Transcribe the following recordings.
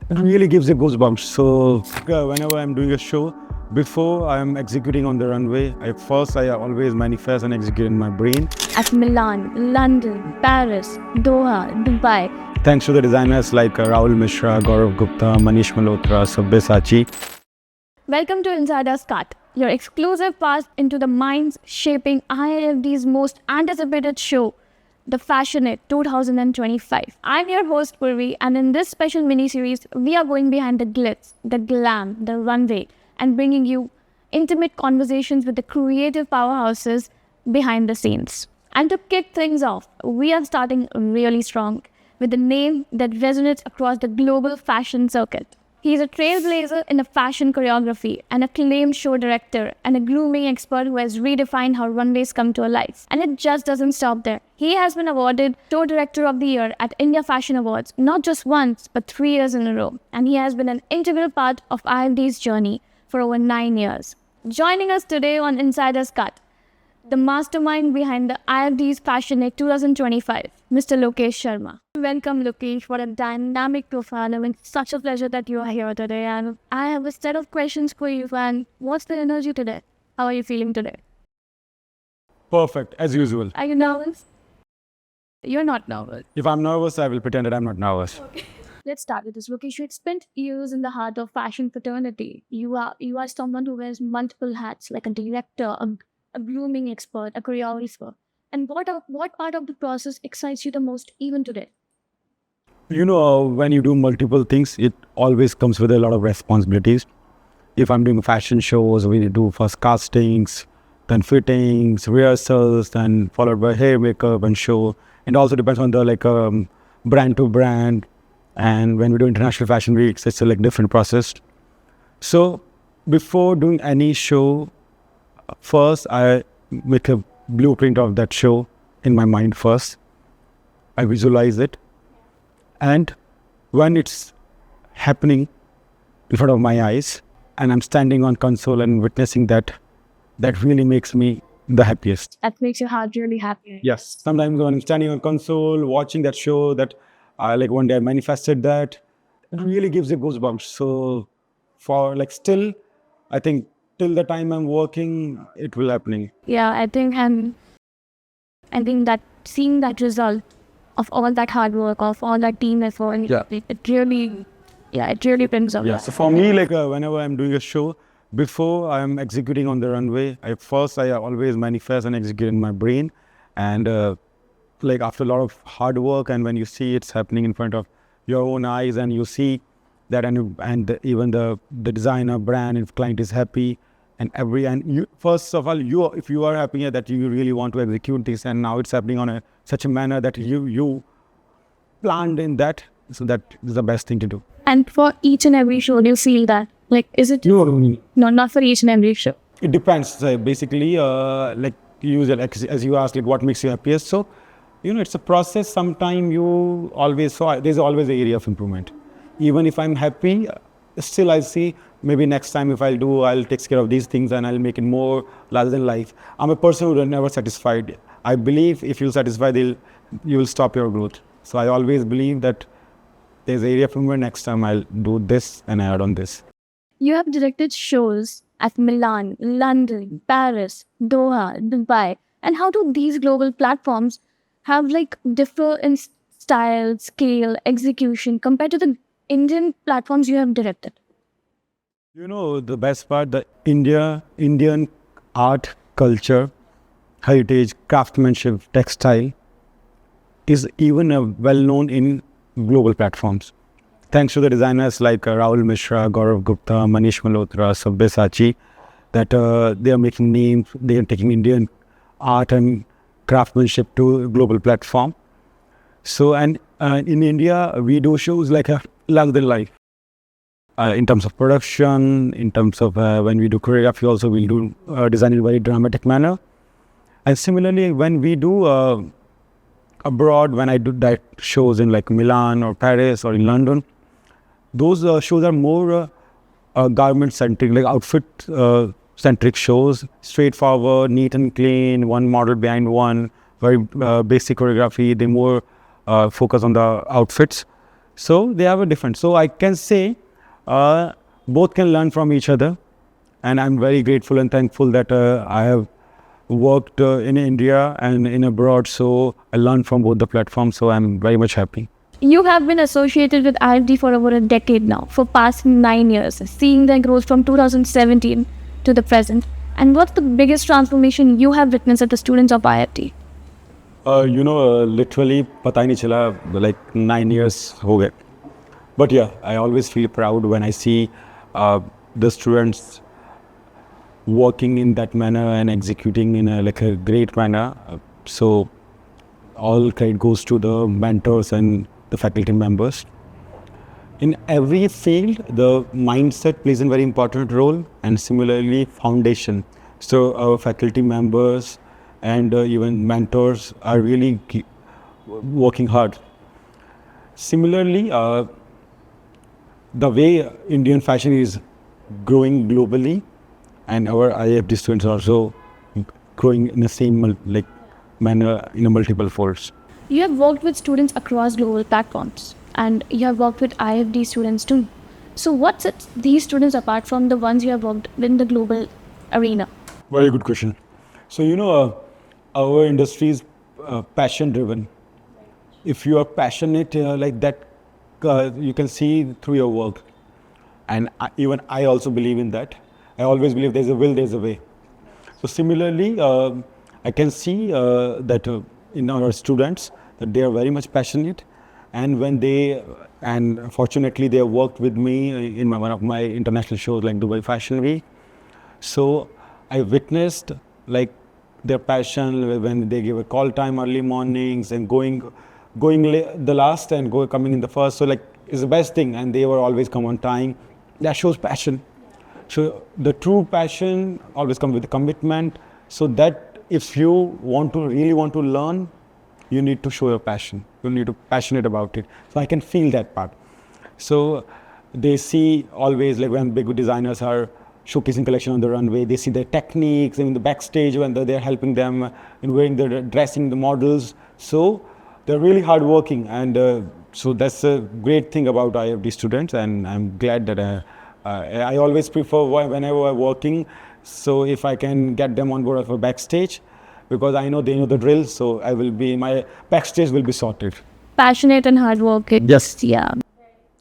It really gives you goosebumps. So whenever I'm doing a show, before I'm executing on the runway, I always manifest and execute in my brain. At Milan, London, Paris, Doha, Dubai. Thanks to the designers like Rahul Mishra, Gaurav Gupta, Manish Malhotra, Sabyasachi. Welcome to Insider's Cut, your exclusive pass into the minds shaping IFD's most anticipated show, the Fashionate 2025. I'm your host Purvi, and in this special mini-series, we are going behind the glitz, the glam, the runway, and bringing you intimate conversations with the creative powerhouses behind the scenes. And to kick things off, we are starting really strong with a name that resonates across the global fashion circuit. He's a trailblazer in a fashion choreography, an acclaimed show director, and a grooming expert who has redefined how runways come to life. And it just doesn't stop there. He has been awarded Show Director of the Year at India Fashion Awards, not just once, but 3 years in a row. And he has been an integral part of IFD's journey for over 9 years. Joining us today on Insider's Cut, the mastermind behind the IFD's Fashionate 2025, Mr. Lokesh Sharma. Welcome, Lokesh. What a dynamic profile. I mean, such a pleasure that you are here today. And I have a set of questions for you. And what's the energy today? How are you feeling today? Perfect, as usual. Are you nervous? You're not nervous. If I'm nervous, I will pretend that I'm not nervous. Okay. Let's start with this. Lokesh, you had spent years in the heart of fashion fraternity. You are someone who wears multiple hats, like a director, a grooming expert, a choreographer. And what part of the process excites you the most even today? You know, when you do multiple things, it always comes with a lot of responsibilities. If I'm doing fashion shows, we do first castings, then fittings, rehearsals, then followed by hair, makeup, and show. It also depends on the brand to brand. And when we do international fashion weeks, it's a different process. So before doing any show, first I make a blueprint of that show in my mind first. I visualize it. And when it's happening in front of my eyes and I'm standing on console and witnessing that, that really makes me the happiest. That makes your heart really happy. Yes. Sometimes when I'm standing on console, watching that show, that one day I manifested that, it really gives you goosebumps. So for still, I think till the time I'm working, it will happening. Yeah, I think that seeing that result of all that hard work, of all that team effort, it really brings up. Yeah. So for me, whenever I'm doing a show, before I'm executing on the runway, I always manifest and execute in my brain. And after a lot of hard work, and when you see it's happening in front of your own eyes, and you see that, and even the designer, brand, if client is happy, and you, first of all, if you are happy that you really want to execute this, and now it's happening on such a manner that you planned in that, so that is the best thing to do. And for each and every show, do you feel that? Is it? No, not for each and every show. it depends. Basically, as you asked, what makes you happiest. So, it's a process. Sometimes there's always an area of improvement. Even if I'm happy, still I see maybe next time if I'll take care of these things and I'll make it more larger than life. I'm a person who's never satisfied. I believe if you're satisfied, you will stop your growth. So I always believe that there's an area of improvement. Next time I'll do this and add on this. You have directed shows at Milan, London, Paris, Doha, Dubai. And how do these global platforms have differ in style, scale, execution compared to the Indian platforms you have directed? The best part, the Indian art, culture, heritage, craftsmanship, textile is even well known in global platforms. Thanks to the designers like Rahul Mishra, Gaurav Gupta, Manish Malhotra, Sabyasachi, that they are making names, they are taking Indian art and craftsmanship to a global platform. So, and in India, we do shows like a larger than life. In terms of production, in terms of when we do choreography, also we'll do design in a very dramatic manner. And similarly, when we do abroad, when I do that shows in Milan or Paris or in London, those shows are more garment-centric, outfit-centric shows, straightforward, neat and clean, one model behind one, very basic choreography. They more focus on the outfits. So they have a different. So I can say both can learn from each other, and I'm very grateful and thankful that I have worked in India and in abroad. So I learned from both the platforms. So I'm very much happy. You have been associated with IFD for over a decade now, for past 9 years, seeing their growth from 2017 to the present. And what's the biggest transformation you have witnessed as the students of IFD? Literally, पता ही नहीं चला, like 9 years हो गए. But yeah, I always feel proud when I see the students working in that manner and executing in a great manner. So all credit goes to the mentors and the faculty members. In every field, the mindset plays a very important role, and similarly, foundation. So our faculty members and even mentors are really working hard. Similarly, the way Indian fashion is growing globally, and our IFD students are also growing in the same manner in a multiple folds. You have worked with students across global platforms, and you have worked with IFD students too. So what sets these students apart from the ones you have worked in the global arena? Very good question. So our industry is passion driven. If you are passionate like that, you can see through your work. And even I also believe in that. I always believe there's a will, there's a way. So similarly, I can see that in our students that they are very much passionate, and and fortunately they have worked with me in one of my international shows like Dubai Fashion Week. So I witnessed like their passion when they give a call time early mornings and going the last and coming in the first. So like it's the best thing, and they were always come on time. That shows passion. So the true passion always comes with the commitment. So that if you really want to learn, you need to show your passion. You need to be passionate about it. So I can feel that part. So they see always like when big designers are showcasing collection on the runway, they see their techniques in the backstage when they're helping them in wearing the dressing the models. So they're really hardworking, and so that's a great thing about IFD students, and I'm glad that I always prefer whenever I'm working. So if I can get them on board for backstage, because I know they know the drill, so my backstage will be sorted. Passionate and hardworking. Yes. Yeah.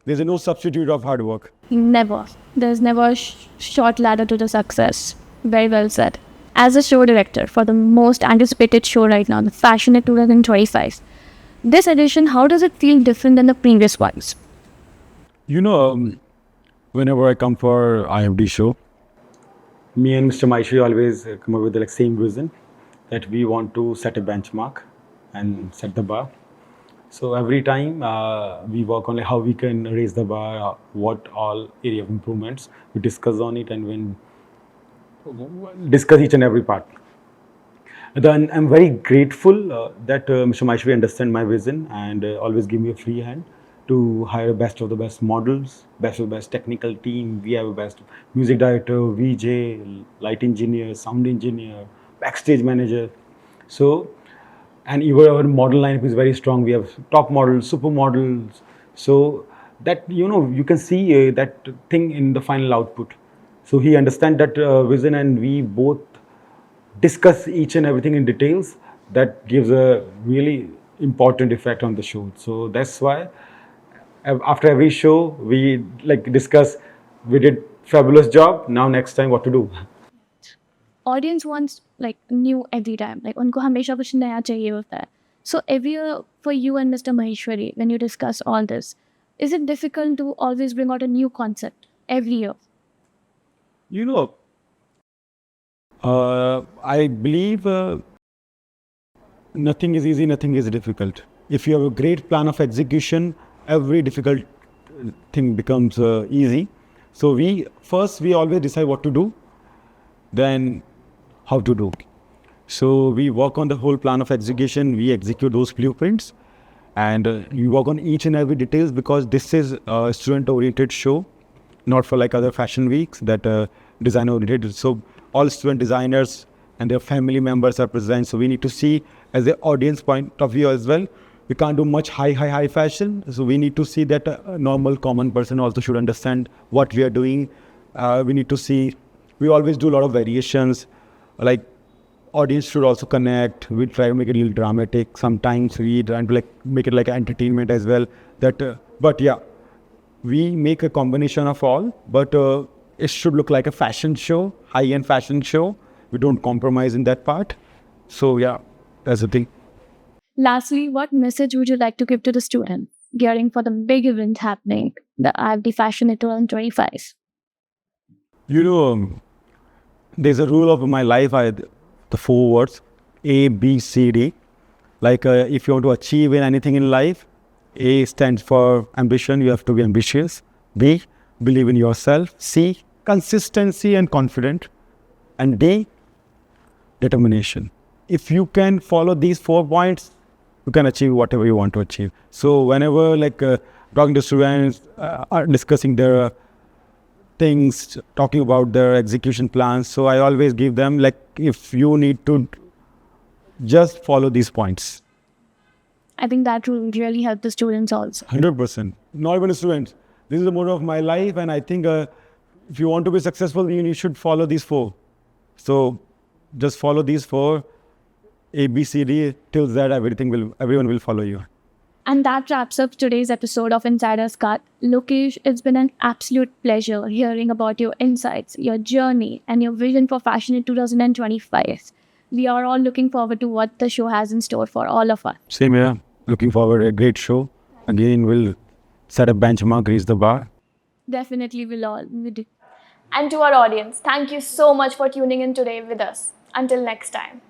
There's no substitute of hard work. Never. There's never a short ladder to the success. Very well said. As a show director for the most anticipated show right now, the Fashionate 2025, this edition, how does it feel different than the previous ones? Whenever I come for IFD show, me and Mr. Maishri always come up with the same vision that we want to set a benchmark and set the bar. So every time we work on how we can raise the bar, what all area of improvements, we discuss on it, and when discuss each and every part. Then I'm very grateful that Mr. Maishri understand my vision and always give me a free hand to hire best of the best models, best of the best technical team. We have a best music director, VJ, light engineer, sound engineer, backstage manager. So, and even our model lineup is very strong. We have top models, super models. So that, you can see that thing in the final output. So he understands that vision, and we both discuss each and everything in details. That gives a really important effect on the show. So that's why after every show we discuss, we did fabulous job, now next time what to do. Audience wants new every time. उनको हमेशा कुछ नया चाहिए होता है. So every year for you and Mr. Maheshwari, when you discuss all this, is it difficult to always bring out a new concept every year? I believe nothing is easy, nothing is difficult. If you have a great plan of execution, every difficult thing becomes easy. So we always decide what to do, then how to do. So we work on the whole plan of execution, we execute those blueprints, and we work on each and every details, because this is a student-oriented show, not for other fashion weeks that design-oriented. So all student designers and their family members are present. So we need to see as the audience point of view as well. we can't do much high fashion. So we need to see that a normal common person also should understand what we are doing. We need to see, we always do a lot of variations, like audience should also connect. We try to make it real dramatic. Sometimes we try to make it like entertainment as well. But yeah, we make a combination of all, but it should look like a fashion show, high-end fashion show. We don't compromise in that part. So yeah, that's the thing. Lastly, what message would you like to give to the student gearing for the big event happening, the IFD Fashion 2025? There's a rule of my life, the 4 words, A, B, C, D. If you want to achieve in anything in life, A stands for ambition, you have to be ambitious. B, believe in yourself. C, consistency and confident. And D, determination. If you can follow these 4 points, you can achieve whatever you want to achieve. So whenever talking to students, are discussing their things, talking about their execution plans, so I always give them if you need to just follow these points. I think that will really help the students also. 100%. Not even the students. This is the motto of my life, and I think if you want to be successful, you should follow these 4. So just follow these 4, A, B, C, D, till that everyone will follow you. And that wraps up today's episode of Insider's Cut. Lokesh, it's been an absolute pleasure hearing about your insights, your journey, and your vision for fashion in 2025. We are all looking forward to what the show has in store for all of us. Same here. Looking forward, a great show. Again, we'll set a benchmark, raise the bar. Definitely will all. And to our audience, thank you so much for tuning in today with us. Until next time.